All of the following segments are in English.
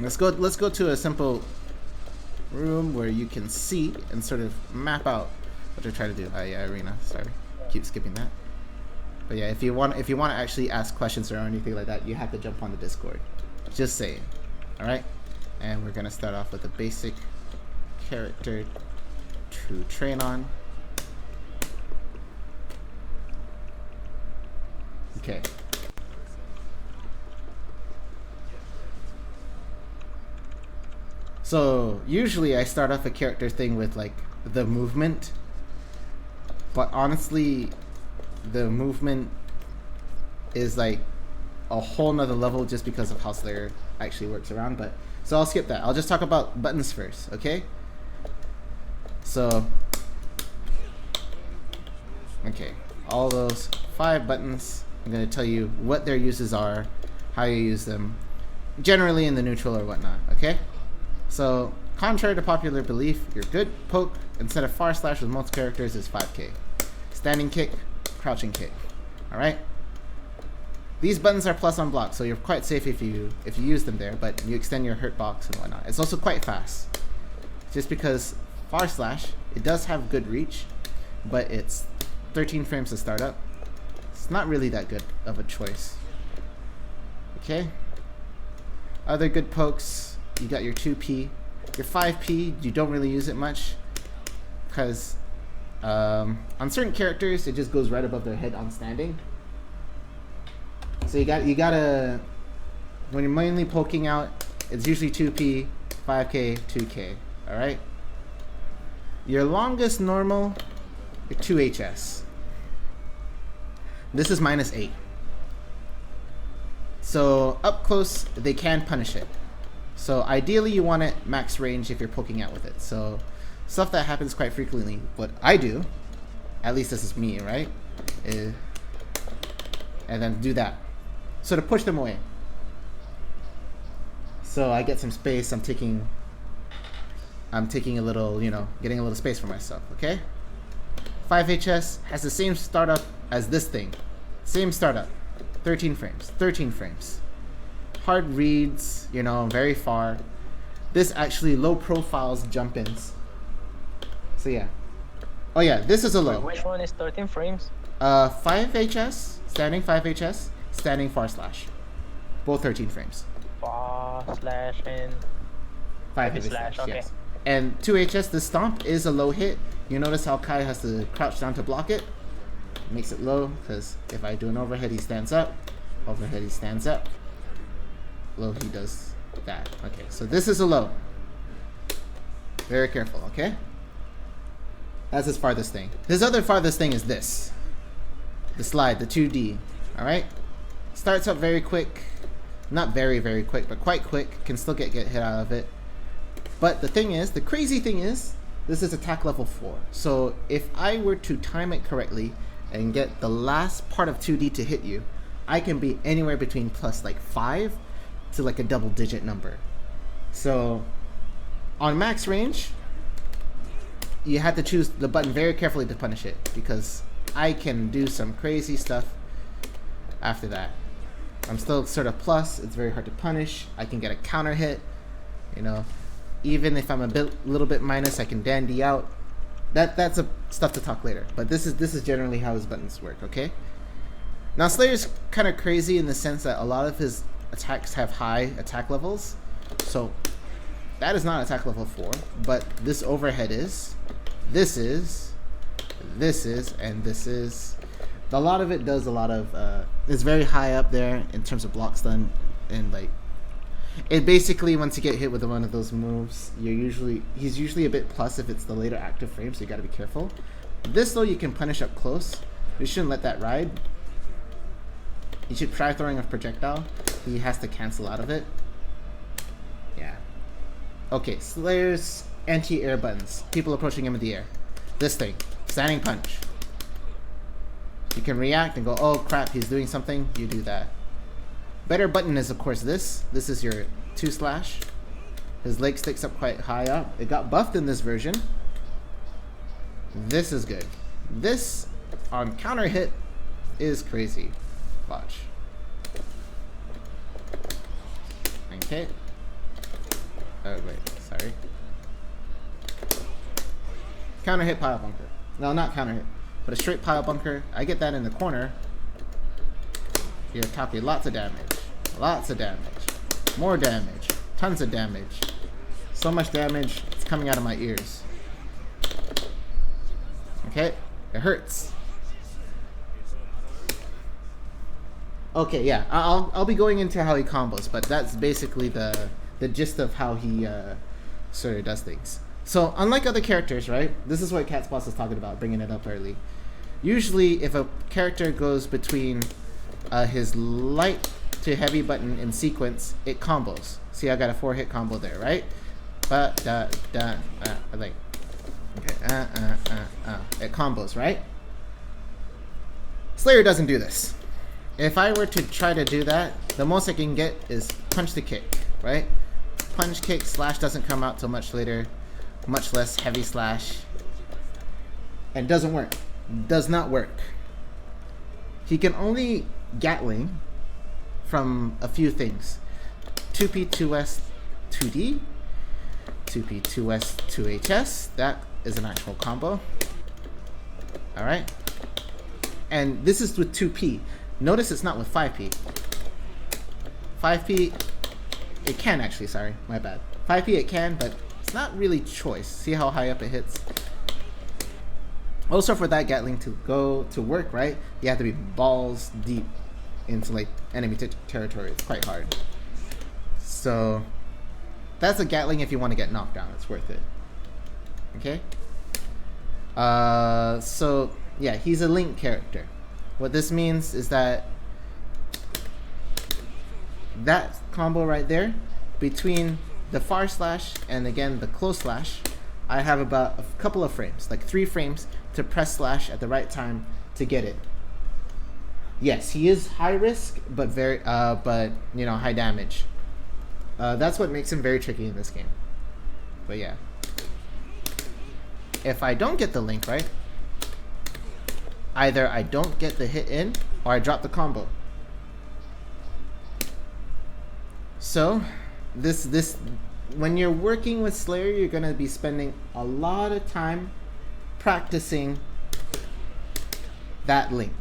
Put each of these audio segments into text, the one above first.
Let's go to a simple room where you can see and sort of map out what they're trying to do. Yeah, arena. Sorry, keep skipping that. But yeah, if you want to actually ask questions or anything like that, you have to jump on the Discord. Just saying. All right, and we're gonna start off with a basic character to train on. Okay. So usually I start off a character thing with like the movement, but honestly the movement is like a whole nother level just because of how Slayer actually works around. But so I'll skip that. I'll just talk about buttons first, okay? So okay, all those 5 buttons, I'm going to tell you what their uses are, how you use them, generally in the neutral or whatnot, okay? So, contrary to popular belief, your good poke instead of far slash with most characters is 5k. Standing kick, crouching kick. Alright? These buttons are plus on block, so you're quite safe if you use them there, but you extend your hurt box and whatnot. It's also quite fast. Just because far slash, it does have good reach, but it's 13 frames to start up. It's not really that good of a choice. Okay? Other good pokes, you got your 2P. Your 5P, you don't really use it much because on certain characters it just goes right above their head on standing. So you gotta when you're mainly poking out, it's usually 2P, 5K, 2K. Alright? Your longest normal, your 2HS. This is -8. So up close they can punish it. So ideally you want it max range if you're poking out with it. So stuff that happens quite frequently, what I do, at least this is me, right? And then do that. So to push them away. So I get some space, I'm taking a little, you know, getting a little space for myself, okay? 5HS has the same startup as this thing. Same startup. 13 frames. Hard reads, you know, very far. This actually low profiles jump ins. So yeah. Oh yeah, this is a low. Which one is 13 frames? 5HS, standing 5HS, standing far slash. Both 13 frames. Far slash and 5 slash, okay. Yes. And 2HS, the stomp is a low hit. You notice how Kai has to crouch down to block it. Makes it low, because if I do an overhead, he stands up. Overhead, he stands up. Low, he does that. Okay, so this is a low. Very careful, okay? That's his farthest thing. His other farthest thing is this. The slide, the 2D. Alright? Starts up very quick. Not very, very quick, but quite quick. Can still get hit out of it. But the thing is, the crazy thing is, this is attack level 4. So if I were to time it correctly and get the last part of 2D to hit you, I can be anywhere between plus like 5 to like a double digit number. So on max range, you have to choose the button very carefully to punish it, because I can do some crazy stuff after that. I'm still sort of plus, it's very hard to punish. I can get a counter hit, you know. Even if I'm a little bit minus, I can dandy out. That's stuff to talk later. But this is generally how his buttons work, okay? Now Slayer's kind of crazy in the sense that a lot of his attacks have high attack levels. So that is not attack level 4, but this overhead is. This is, and this is. A lot of it does a lot of, it's very high up there in terms of block stun, and like, it basically, once you get hit with one of those moves, he's usually a bit plus if it's the later active frame, so you gotta be careful. This though, you can punish up close. You shouldn't let that ride. You should try throwing a projectile. He has to cancel out of it. Yeah. Okay, Slayer's anti-air buttons. People approaching him in the air. This thing. Standing punch. You can react and go, oh crap, he's doing something. You do that. Better button is of course this. This is your 2 slash. His leg sticks up quite high up. It got buffed in this version. This is good. This on counter hit is crazy. Watch. Okay. Oh wait, sorry. Counter hit pile bunker. No, not counter hit, but a straight pile bunker. I get that in the corner. You're talking lots of damage. Lots of damage. More damage. Tons of damage. So much damage, it's coming out of my ears. Okay? It hurts. Okay, yeah. I'll be going into how he combos, but that's basically the gist of how he sort of does things. So, unlike other characters, right? This is what Cat's Boss is talking about, bringing it up early. Usually, if a character goes between his light to heavy button in sequence, it combos. See, I got a 4-hit combo there, right? Like, okay, it combos, right? Slayer doesn't do this. If I were to try to do that, the most I can get is punch to kick, right? Punch, kick, slash doesn't come out till much later. Much less heavy slash. And doesn't work. Does not work. He can only Gatling from a few things. 2P, 2S, 2D. 2P, 2S, 2HS. That is an actual combo. Alright. And this is with 2P. Notice it's not with 5P. 5P, it can actually, sorry, my bad. 5P it can, but it's not really choice. See how high up it hits? Also, for that Gatling to go to work, right, you have to be balls deep into like enemy territory. It's quite hard. So that's a Gatling if you want to get knocked down. It's worth it. Okay. So yeah, he's a Link character. What this means is that that combo right there between the far slash and again the close slash, I have about a couple of frames, like 3 frames to press slash at the right time to get it. Yes, he is high risk, but very, but you know, high damage. That's what makes him very tricky in this game. But yeah, if I don't get the Link right, either I don't get the hit in or I drop the combo. So this when you're working with Slayer, you're gonna be spending a lot of time practicing that Link.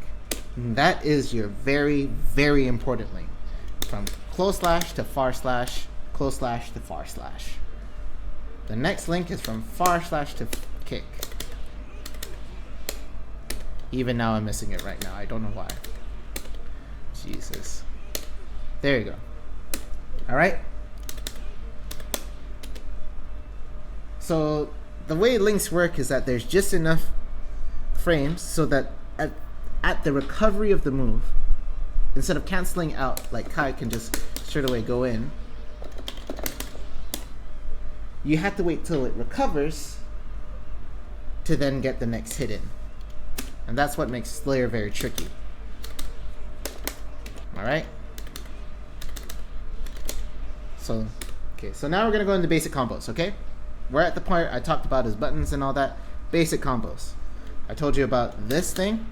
And that is your very, very important Link. From close slash to far slash, close slash to far slash. The next Link is from far slash to kick. Even now I'm missing it right now. I don't know why. Jesus. There you go. Alright? So the way links work is that there's just enough frames so that at the recovery of the move, instead of canceling out, like Kai can just straight away go in, you have to wait till it recovers to then get the next hit in. And that's what makes Slayer very tricky. Alright? So, okay, so now we're gonna go into basic combos, okay? We're at the point I talked about his buttons and all that. Basic combos. I told you about this thing.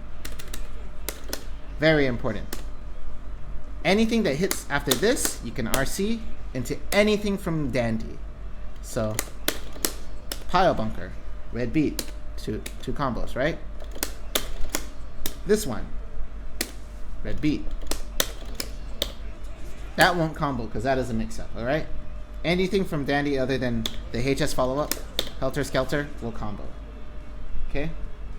Very important. Anything that hits after this, you can RC into anything from Dandy. So, Pile Bunker, Red Beat, two combos, right? This one, Red Beat. That won't combo because that is a mix-up, alright? Anything from Dandy other than the HS follow-up, Helter Skelter, will combo. Okay?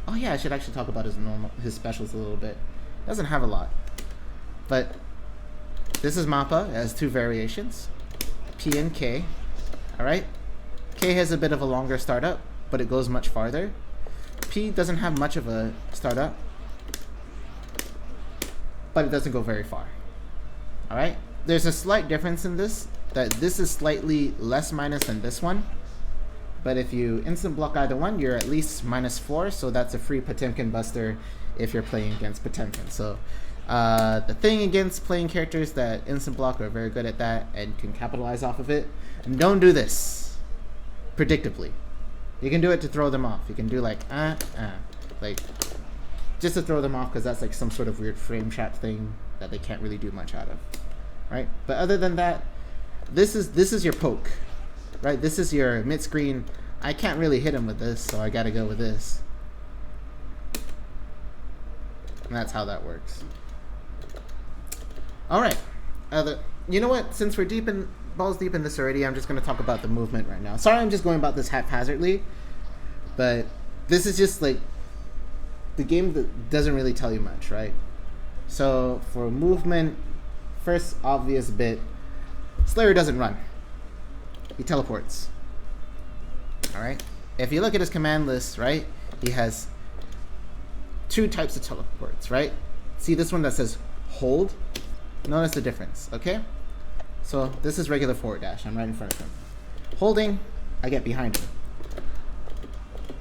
Oh yeah, I should actually talk about his specials a little bit. Doesn't have a lot. But this is Mappa. It has 2 variations. P and K. Alright? K has a bit of a longer startup, but it goes much farther. P doesn't have much of a startup, but it doesn't go very far. Alright? There's a slight difference in this, that this is slightly less minus than this one. But if you instant block either one, you're at least -4, so that's a free Potemkin Buster if you're playing against Potemkin. So the thing against playing characters that instant block are very good at that and can capitalize off of it, and don't do this predictably. You can do it to throw them off. You can do like just to throw them off because that's like some sort of weird frame trap thing that they can't really do much out of, right? But other than that, this is your poke. right? This is your mid screen. I can't really hit him with this, so I gotta go with this. And that's how that works. Alright. You know what? Since we're balls deep in this already, I'm just gonna talk about the movement right now. Sorry I'm just going about this haphazardly, but this is just like the game that doesn't really tell you much, right? So for movement, first obvious bit, Slayer doesn't run. He teleports. Alright? If you look at his command list, right, he has two types of teleports, right? See this one that says hold? Notice the difference, okay? So this is regular forward dash. I'm right in front of him. Holding, I get behind him.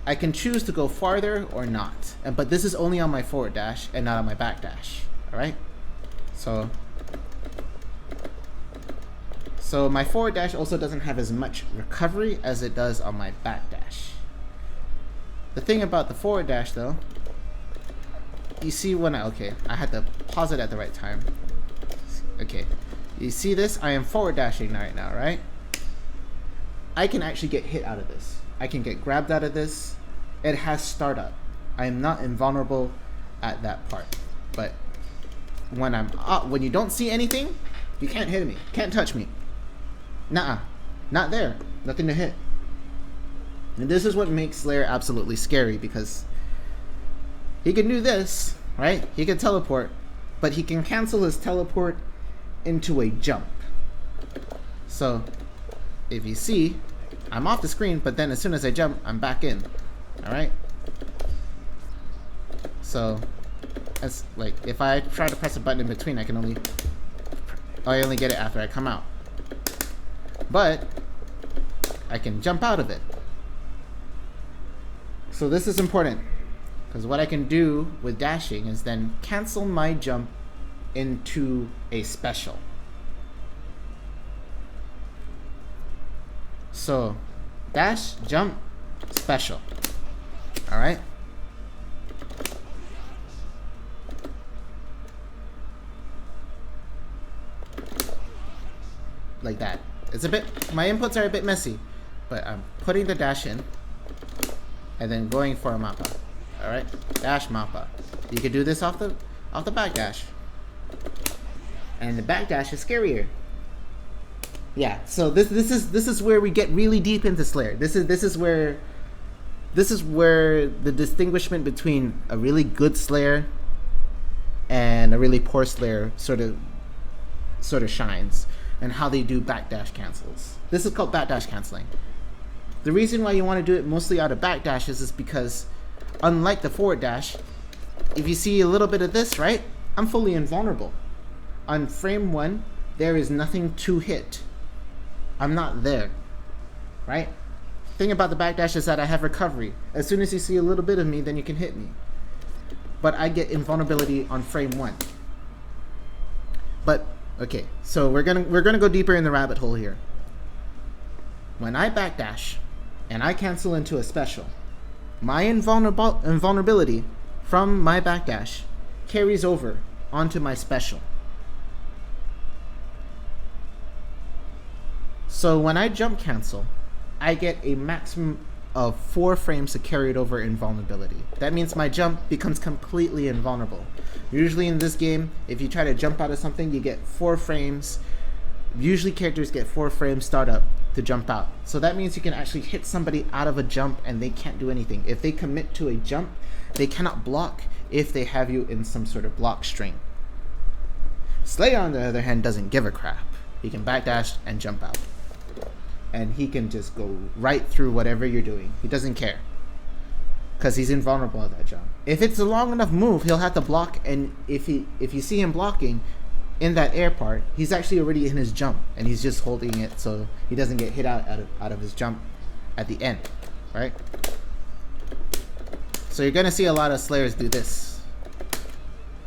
I can choose to go farther or not, but this is only on my forward dash and not on my back dash. Alright? So my forward dash also doesn't have as much recovery as it does on my back dash. The thing about the forward dash though, you see when I had to pause it at the right time. Okay, you see this? I am forward dashing right now, right? I can actually get hit out of this. I can get grabbed out of this. It has startup. I am not invulnerable at that part. But when I'm up, when you don't see anything, you can't hit me. Can't touch me. Nuh-uh. Not there. Nothing to hit. And this is what makes Slayer absolutely scary, because he can do this, right? He can teleport, but he can cancel his teleport into a jump. So if you see, I'm off the screen, but then as soon as I jump, I'm back in. Alright? So it's like if I try to press a button in between, I only get it after I come out. But I can jump out of it. So this is important, because what I can do with dashing is then cancel my jump into a special. So dash, jump, special. Alright? Like that. It's a bit, my inputs are a bit messy, but I'm putting the dash in and then going for a mappa. Alright? Dash, mappa. You could do this off the back dash. And the back dash is scarier. Yeah, so this is where we get really deep into Slayer. This is where the distinguishment between a really good Slayer and a really poor Slayer sort of shines, and how they do backdash cancels. This is called backdash canceling. The reason why you want to do it mostly out of backdashes is because, unlike the forward dash, if you see a little bit of this, right, I'm fully invulnerable. On frame 1, there is nothing to hit. I'm not there, right? Thing about the backdash is that I have recovery. As soon as you see a little bit of me, then you can hit me. But I get invulnerability on frame 1. But okay, so we're gonna go deeper in the rabbit hole here. When I backdash and I cancel into a special, my invulnerability from my backdash carries over onto my special. So when I jump cancel, I get a maximum of 4 frames to carry it over invulnerability. That means my jump becomes completely invulnerable. Usually in this game, if you try to jump out of something, you get 4 frames. Usually characters get 4 frames startup to jump out. So that means you can actually hit somebody out of a jump and they can't do anything. If they commit to a jump, they cannot block if they have you in some sort of block string. Slayer, on the other hand, doesn't give a crap. He can backdash and jump out. And he can just go right through whatever you're doing. He doesn't care, because he's invulnerable at that jump. If it's a long enough move, he'll have to block, and if you see him blocking in that air part, he's actually already in his jump, and he's just holding it so he doesn't get hit out of his jump at the end, right? So you're gonna see a lot of Slayers do this.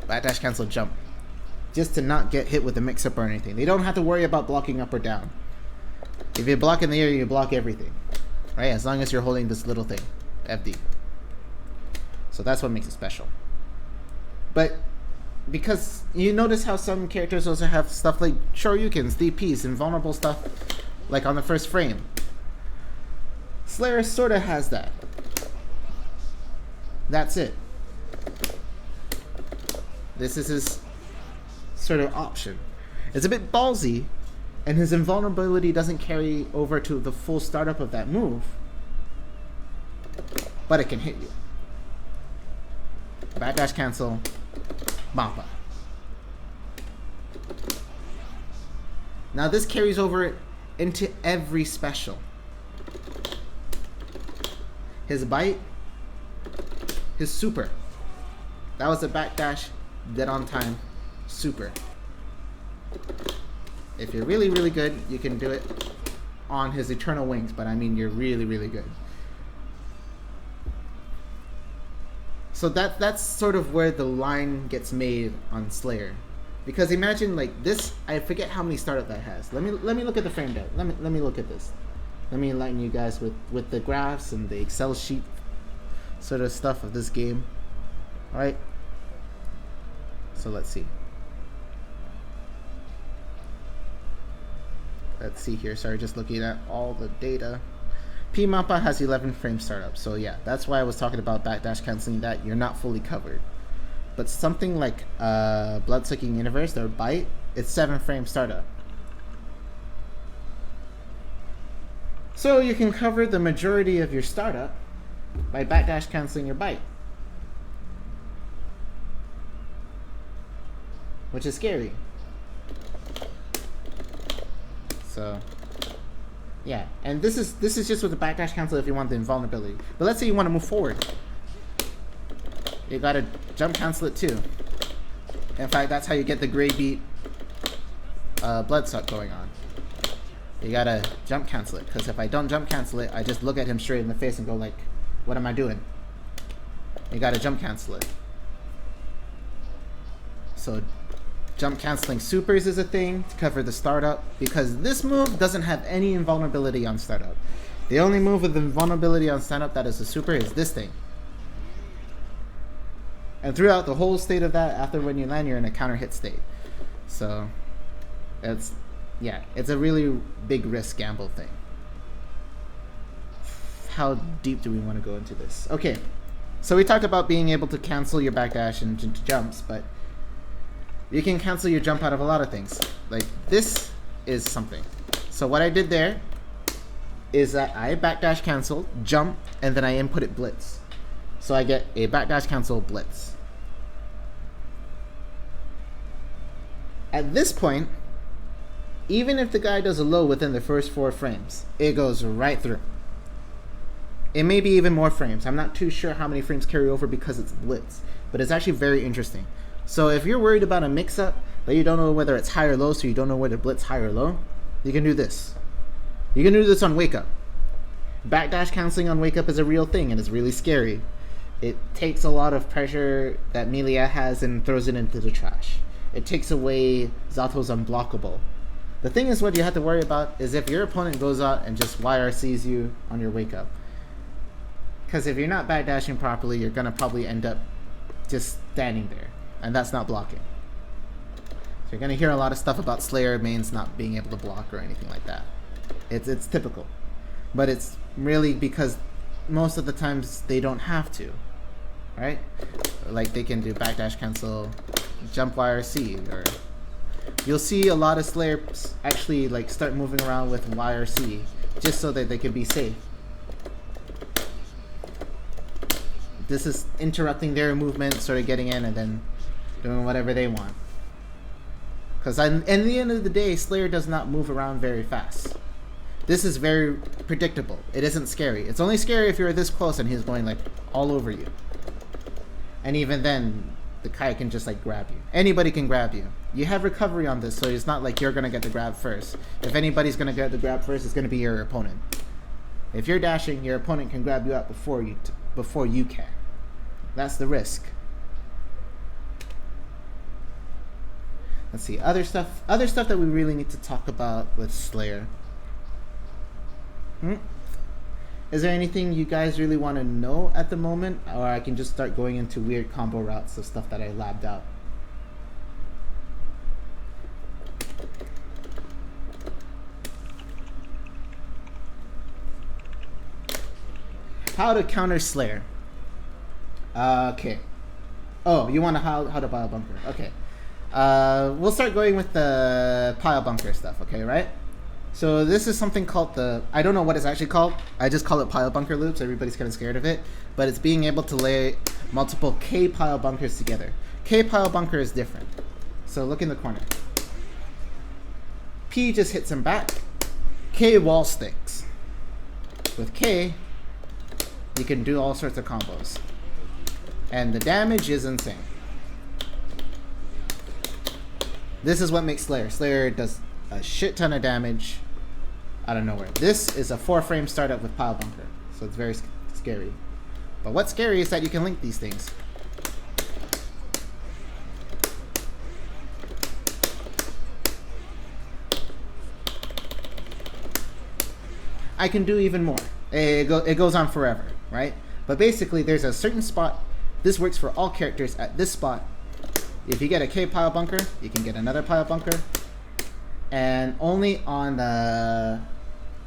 Backdash cancel jump. Just to not get hit with a mix-up or anything. They don't have to worry about blocking up or down. If you block in the air, you block everything, right? As long as you're holding this little thing, FD. So that's what makes it special. But because you notice how some characters also have stuff like Shoryukens, DPs, invulnerable stuff, like on the first frame. Slayer sort of has that. That's it. This is his sort of option. It's a bit ballsy, and his invulnerability doesn't carry over to the full startup of that move, but it can hit you. Backdash cancel, Mappa. Now this carries over into every special. His bite, his super. That was a backdash, dead on time, super. If you're really, really good, you can do it on his eternal wings, but I mean you're really, really good. So that's sort of where the line gets made on Slayer. Because imagine like this, I forget how many startup that has. Let me look at the frame data. Let me look at this. Let me enlighten you guys with the graphs and the Excel sheet sort of stuff of this game. Alright. So let's see. Let's see here. Sorry, just looking at all the data. P-Mappa has 11 frame startup. So yeah, that's why I was talking about backdash canceling that. You're not fully covered. But something like Bloodsucking Universe or Bite, it's 7 frame startup. So you can cover the majority of your startup by backdash canceling your Bite. Which is scary. So yeah, and this is just with the backdash cancel if you want the invulnerability. But let's say you want to move forward. You gotta jump cancel it too. In fact, that's how you get the gray beat bloodsuck going on. You gotta jump cancel it, because if I don't jump cancel it, I just look at him straight in the face and go like, what am I doing? You gotta jump cancel it. So jump canceling supers is a thing to cover the startup, because this move doesn't have any invulnerability on startup. The only move with invulnerability on startup that is a super is this thing. And throughout the whole state of that, after when you land, you're in a counter hit state. So it's a really big risk gamble thing. How deep do we want to go into this? Okay, so we talked about being able to cancel your backdash into jumps, but you can cancel your jump out of a lot of things. Like this is something. So what I did there is that I backdash cancel, jump, and then I inputted blitz. So I get a backdash cancel blitz. At this point, even if the guy does a low within the first 4 frames, it goes right through. It may be even more frames. I'm not too sure how many frames carry over because it's blitz, but it's actually very interesting. So if you're worried about a mix-up, but you don't know whether it's high or low, so you don't know whether blitz high or low, you can do this. You can do this on wake up. Backdash canceling on wake up is a real thing, and it's really scary. It takes a lot of pressure that Melia has and throws it into the trash. It takes away Zato's unblockable. The thing is, what you have to worry about is if your opponent goes out and just YRCs you on your wake up. Because if you're not backdashing properly, you're going to probably end up just standing there. And that's not blocking. So you're going to hear a lot of stuff about Slayer mains not being able to block or anything like that. It's typical. But it's really because most of the times they don't have to. Right? Like they can do backdash cancel, jump YRC, or you'll see a lot of Slayers actually like start moving around with YRC just so that they can be safe. This is interrupting their movement, sort of getting in and then doing whatever they want. Because in the end of the day, Slayer does not move around very fast. This is very predictable. It isn't scary. It's only scary if you're this close and he's going like all over you. And even then, the Kai can just like grab you. Anybody can grab you. You have recovery on this, so it's not like you're going to get the grab first. If anybody's going to get the grab first, it's going to be your opponent. If you're dashing, your opponent can grab you out before you can. That's the risk. Let's see, other stuff that we really need to talk about with Slayer. Is there anything you guys really want to know at the moment? Or I can just start going into weird combo routes of stuff that I labbed out. How to counter Slayer. Okay. Oh, you want to how to pile bunker. Okay. We'll start going with the pile bunker stuff, okay, right? So this is something called I don't know what it's actually called. I just call it pile bunker loops. Everybody's kind of scared of it. But it's being able to lay multiple K pile bunkers together. K pile bunker is different. So look in the corner. P just hits him back. K wall sticks. With K, you can do all sorts of combos. And the damage is insane. This is what makes Slayer. Slayer does a shit ton of damage out of nowhere. This is a 4-frame startup with pile bunker, so it's very scary. But what's scary is that you can link these things. I can do even more. It goes on forever, right? But basically, there's a certain spot. This works for all characters at this spot. If you get a K pile bunker, you can get another pile bunker. And only on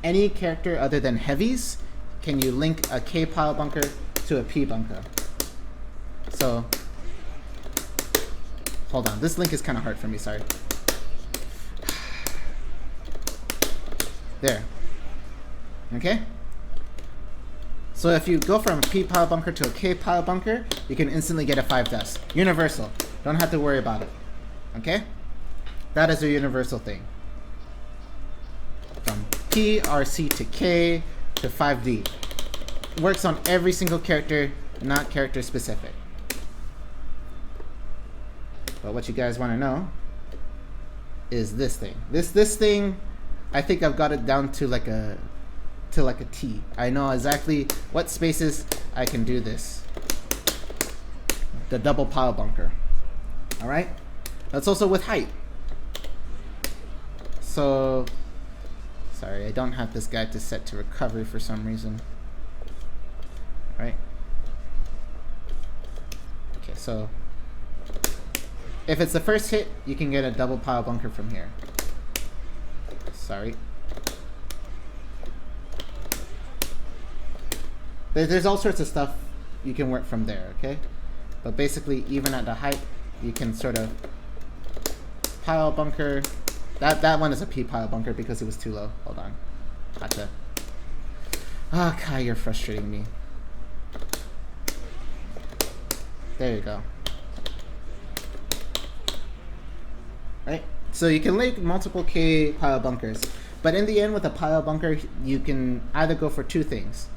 any character other than heavies can you link a K pile bunker to a P bunker. So, hold on. This link is kind of hard for me, sorry. There. Okay? So if you go from a P pile bunker to a K pile bunker, you can instantly get a 5 dust. Universal. Don't have to worry about it. Okay? That is a universal thing. From P, RC to K to 5D. Works on every single character, not character specific. But what you guys want to know is this thing. This thing, I think I've got it down to like a T. I know exactly what spaces I can do this. The double pile bunker. Alright? That's also with height. So, sorry, I don't have this guy to set to recovery for some reason. Right? Okay, so if it's the first hit, you can get a double pile bunker from here. Sorry. There's all sorts of stuff you can work from there, okay? But basically, even at the height, you can sort of pile bunker. That one is a P pile bunker because it was too low. Hold on. Had to. Ah, oh, Kai, you're frustrating me. There you go. Right? So you can link multiple K pile bunkers. But in the end, with a pile bunker, you can either go for two things.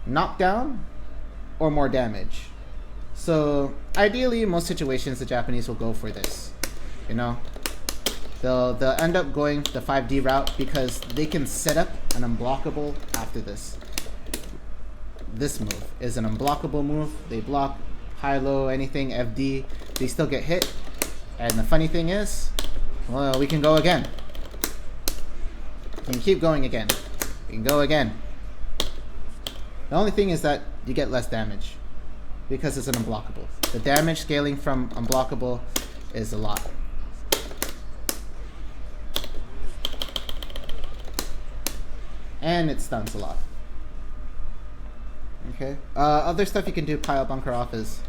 Knockdown or more damage. So ideally, in most situations, the Japanese will go for this. You know, they'll end up going the 5D route because they can set up an unblockable after this. This move is an unblockable move. They block high, low, anything, FD. They still get hit. And the funny thing is, well, we can go again. We can keep going again. We can go again. The only thing is that you get less damage because it's an unblockable. The damage scaling from unblockable is a lot. And it stuns a lot. Okay. Other stuff you can do pile bunker off is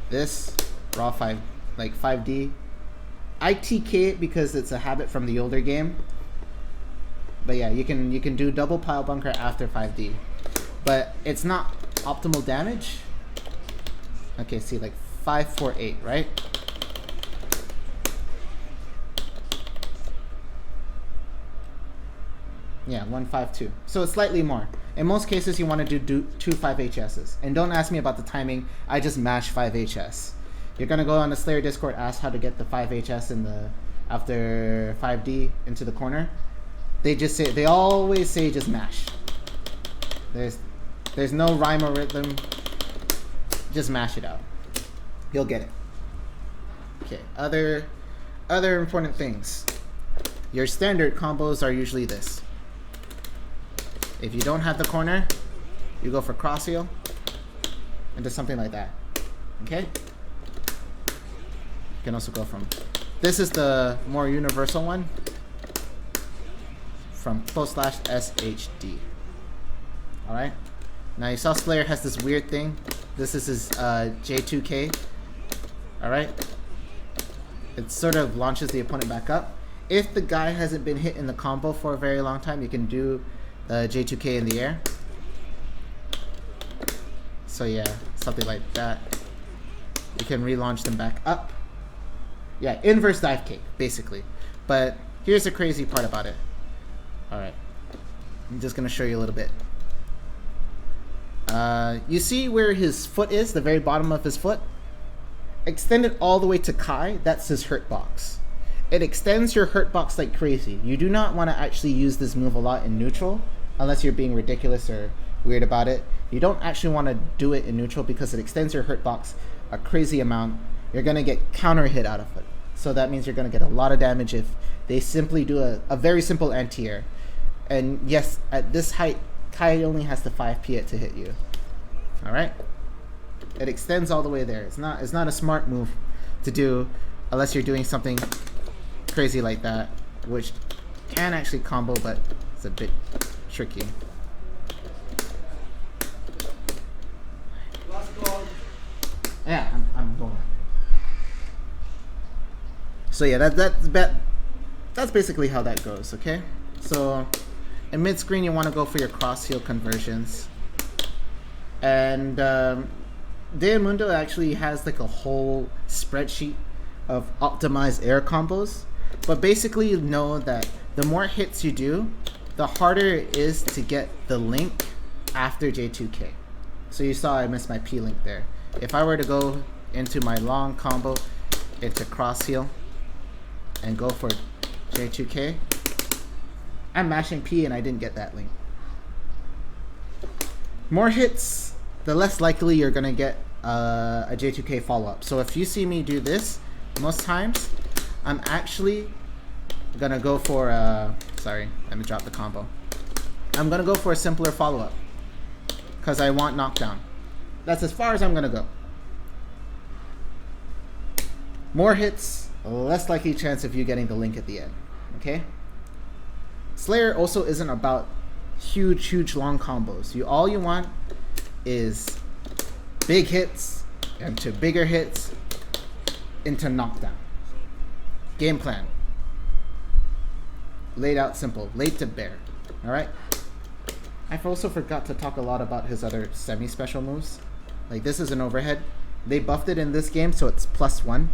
this raw 5D. I TK it because it's a habit from the older game. But yeah, you can do double pile bunker after 5D. But it's not optimal damage. Okay, see, like 548, right? Yeah, 152. So it's slightly more. In most cases, you want to do two 5HSs. And don't ask me about the timing. I just mash 5HS. You're gonna go on the Slayer Discord, ask how to get the 5HS in the after 5D into the corner. They always say just mash. There's no rhyme or rhythm. Just mash it out. You'll get it. Okay, other important things. Your standard combos are usually this. If you don't have the corner, you go for cross heel into something like that. Okay? You can also go from, this is the more universal one, from /SHD. Alright? Now you saw Slayer has this weird thing. This is his J2K. Alright? It sort of launches the opponent back up. If the guy hasn't been hit in the combo for a very long time, you can do J2K in the air. So yeah, something like that. You can relaunch them back up. Yeah, inverse dive kick, basically. But here's the crazy part about it. Alright. I'm just going to show you a little bit. You see where his foot is, the very bottom of his foot? Extend it all the way to Kai, that's his hurt box. It extends your hurt box like crazy. You do not want to actually use this move a lot in neutral, unless you're being ridiculous or weird about it. You don't actually want to do it in neutral because it extends your hurt box a crazy amount. You're going to get counter hit out of it. So that means you're going to get a lot of damage if they simply do a very simple anti-air. And yes, at this height, Kai only has to 5p it to hit you. Alright? It extends all the way there. It's not a smart move to do unless you're doing something crazy like that, which can actually combo, but it's a bit tricky. Yeah, I'm going. So yeah, that's basically how that goes, okay? So in mid screen you want to go for your cross heel conversions. And Mundo actually has like a whole spreadsheet of optimized air combos. But basically you know that the more hits you do, the harder it is to get the link after J2K. So you saw I missed my P link there. If I were to go into my long combo into cross heel and go for J2K, I'm mashing P and I didn't get that link. More hits, the less likely you're gonna get a J2K follow-up. So if you see me do this, most times, I'm actually gonna go for sorry, let me drop the combo. I'm gonna go for a simpler follow-up because I want knockdown. That's as far as I'm gonna go. More hits, less likely chance of you getting the link at the end. Okay? Slayer also isn't about huge long combos. All you want is big hits into bigger hits into knockdown. Game plan. Laid out simple. Laid to bear. Alright? I also forgot to talk a lot about his other semi-special moves. Like this is an overhead. They buffed it in this game so it's +1.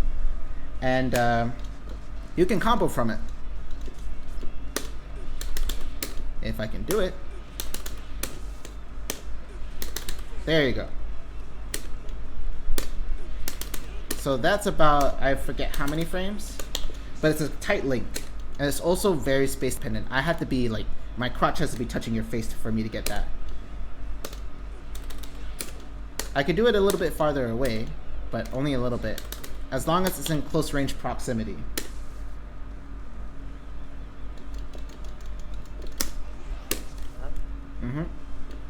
And you can combo from it. If I can do it. There you go. So that's about, I forget how many frames, but it's a tight link. And it's also very space dependent. I have to be like, my crotch has to be touching your face for me to get that. I could do it a little bit farther away, but only a little bit. As long as it's in close range proximity.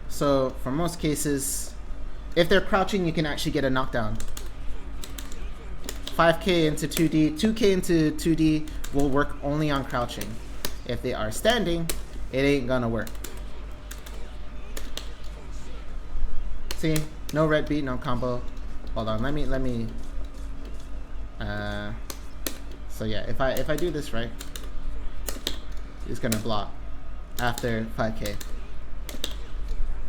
So for most cases, if they're crouching, you can actually get a knockdown. 5k into 2D, 2k into 2D will work only on crouching. If they are standing, it ain't gonna work. See, no red beat, no combo. Hold on, let me. So yeah, if I do this right, he's gonna block after 5k.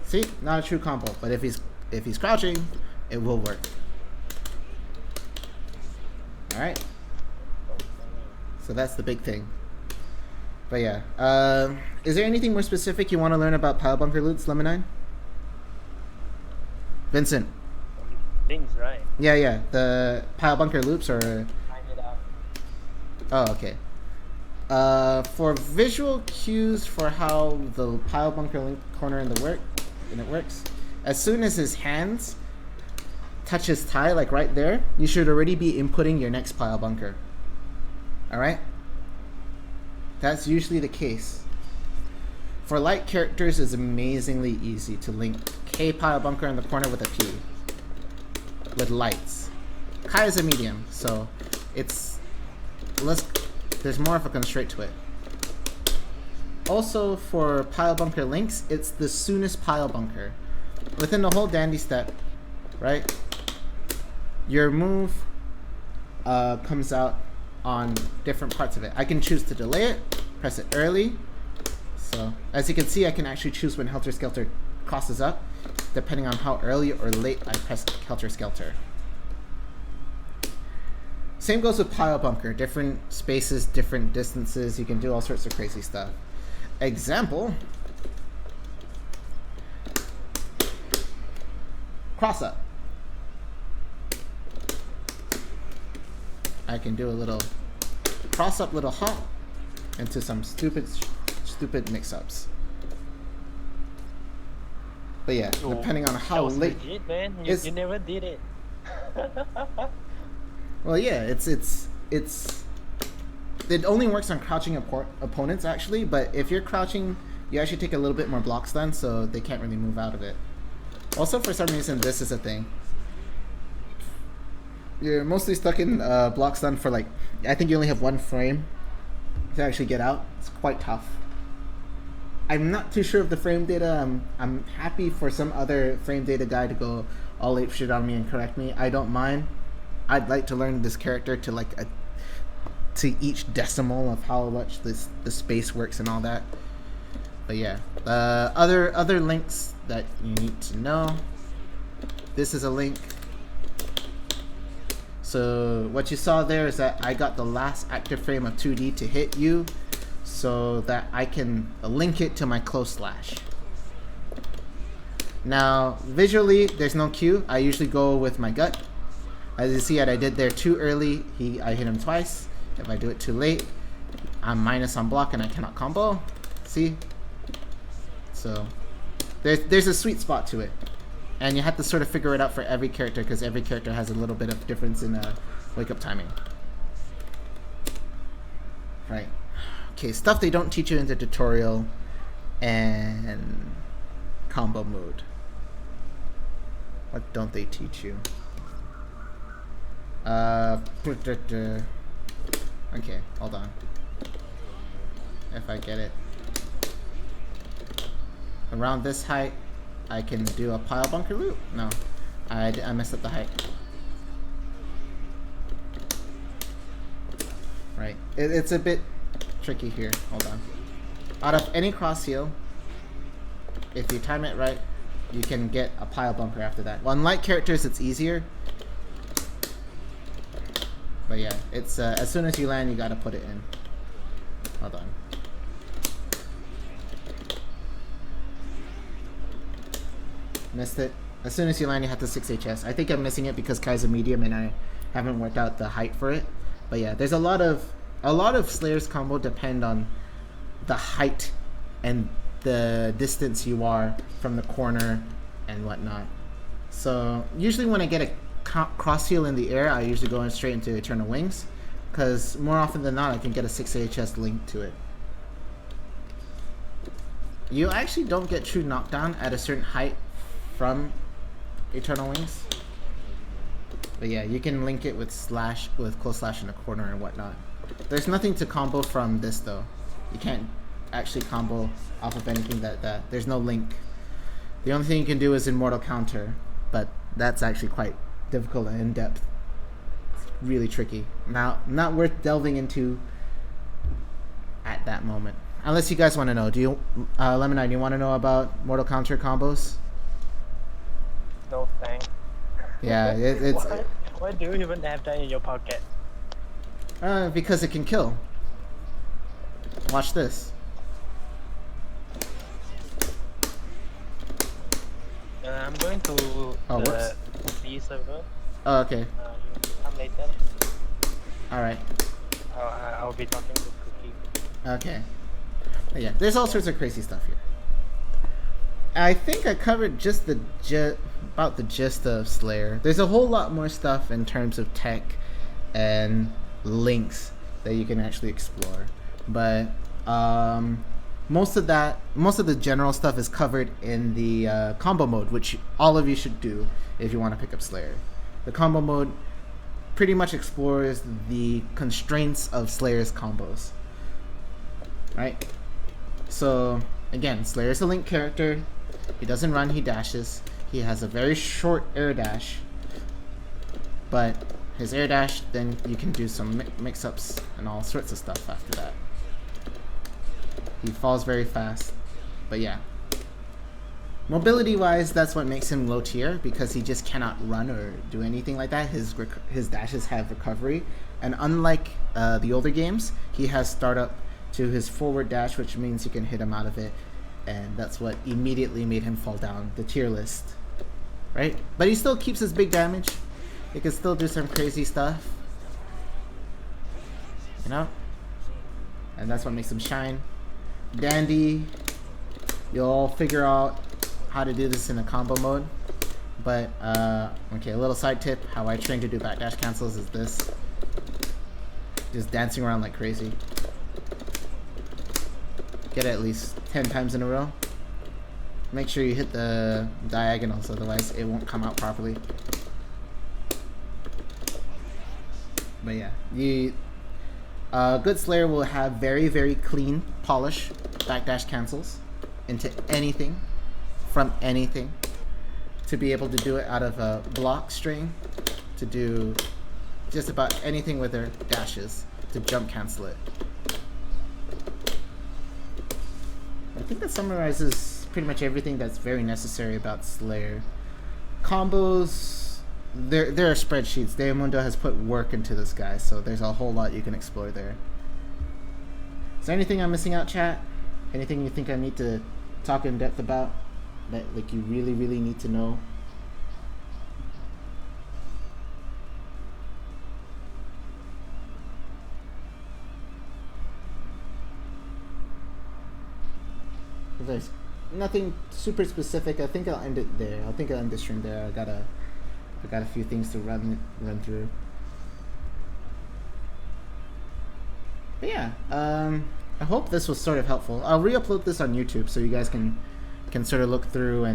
See, not a true combo, but if he's crouching, it will work. All right. So that's the big thing. But yeah, is there anything more specific you want to learn about pile bunker loops, Lemon9? Vincent. Things, right? Yeah, the pile bunker loops or. Find it out. Oh, okay. For visual cues for how the pile bunker link corner in the works, as soon as his hands touch his tie, like right there, you should already be inputting your next pile bunker. Alright? That's usually the case. For light characters, it's amazingly easy to link K pile bunker in the corner with a P. With lights. Kai is a medium, so it's less, there's more of a constraint to it. Also, for pile bunker links, it's the soonest pile bunker. within the whole dandy step, right? Your move comes out on different parts of it. I can choose to delay it, press it early. So as you can see, I can actually choose when Helter Skelter crosses up, depending on how early or late I press Helter Skelter. Same goes with Pile Bunker. Different spaces, different distances. You can do all sorts of crazy stuff. Example. Cross up. I can do a little cross up, little hop into some stupid mix-ups. But yeah, depending on how late. Legit, man. You never did it. Well, yeah, it only works on crouching opponents actually, but if you're crouching, you actually take a little bit more block stun, so they can't really move out of it. Also, for some reason, this is a thing. You're mostly stuck in block stun for like, I think you only have 1 frame to actually get out. It's quite tough. I'm not too sure of the frame data. I'm happy for some other frame data guy to go all ape shit on me and correct me. I don't mind. I'd like to learn this character to like to each decimal of how much the space works and all that. But yeah, other links that you need to know. This is a link. So what you saw there is that I got the last active frame of 2D to hit you, so that I can link it to my close slash. Now visually, there's no cue. I usually go with my gut. As you see, I did there too early. I hit him twice. If I do it too late, I'm minus on block and I cannot combo. See? So there's a sweet spot to it, and you have to sort of figure it out for every character because every character has a little bit of difference in wake up timing. Right. Okay, stuff they don't teach you in the tutorial and combo mode. What don't they teach you? Okay, hold on. If I get it around this height, I can do a pile bunker loop. No, I messed up the height. Right, it's a bit tricky here. Hold on. Out of any cross heal, if you time it right, you can get a pile bunker after that. Well, unlike characters, it's easier. But yeah, it's as soon as you land, you gotta put it in. Hold on. Missed it. As soon as you land, you have to 6 HS. I think I'm missing it because Kai's a medium and I haven't worked out the height for it. But yeah, there's a lot of Slayer's combo depend on the height and the distance you are from the corner and whatnot. So usually when I get a cross heal in the air, I usually go in straight into Eternal Wings, because more often than not I can get a 6 HS link to it. You actually don't get true knockdown at a certain height from Eternal Wings, but yeah, you can link it with slash, with close slash in the corner and whatnot. There's nothing to combo from this though. You can't actually combo off of anything that there's no link. The only thing you can do is Immortal Counter, but that's actually quite difficult and in-depth. It's really tricky. Now, not worth delving into at that moment. Unless you guys want to know. Do you, Lemonade, you want to know about Mortal Counter combos? No thanks. Yeah, it's... Why do you even have that in your pocket? Because it can kill. Watch this. I'm going to the C server. Oh, okay. Come later. Alright. I'll be talking to Cookie. Okay. But yeah, there's all sorts of crazy stuff here. I think I covered just about the gist of Slayer. There's a whole lot more stuff in terms of tech and links that you can actually explore. But most of the general stuff is covered in the combo mode, which all of you should do if you want to pick up Slayer. The combo mode pretty much explores the constraints of Slayer's combos. Right? So again, Slayer's a link character. He doesn't run, he dashes. he has a very short air dash, but his air dash, then you can do some mix-ups and all sorts of stuff after that. He falls very fast, but yeah. Mobility-wise, that's what makes him low tier, because he just cannot run or do anything like that. His dashes have recovery, and unlike the older games, he has startup to his forward dash, which means you can hit him out of it, and that's what immediately made him fall down the tier list, right? But he still keeps his big damage. He can still do some crazy stuff, you know? And that's what makes him shine. Dandy, you'll figure out how to do this in a combo mode. But, okay, a little side tip. How I train to do backdash cancels is this. Just dancing around like crazy. Get it at least 10 times in a row. Make sure you hit the diagonals, otherwise it won't come out properly. But yeah, good Slayer will have very, very clean polish backdash cancels into anything, from anything, to be able to do it out of a block string, to do just about anything with their dashes, to jump cancel it. I think that summarizes pretty much everything that's very necessary about Slayer. Combos, there are spreadsheets. Deomundo has put work into this guy, so there's a whole lot you can explore there. Is there anything I'm missing out, chat? Anything you think I need to talk in depth about that like you really, really need to know? If there's nothing super specific, I think I'll end it there. I think I'll end the stream there. I got a few things to run through. But yeah, I hope this was sort of helpful. I'll re-upload this on YouTube so you guys can sort of look through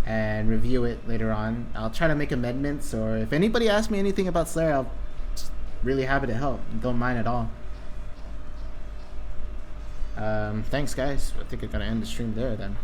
and review it later on. I'll try to make amendments, or if anybody asks me anything about Slayer, I'll just really happy to help. Don't mind at all. Thanks guys. I think I'm gonna end the stream there then.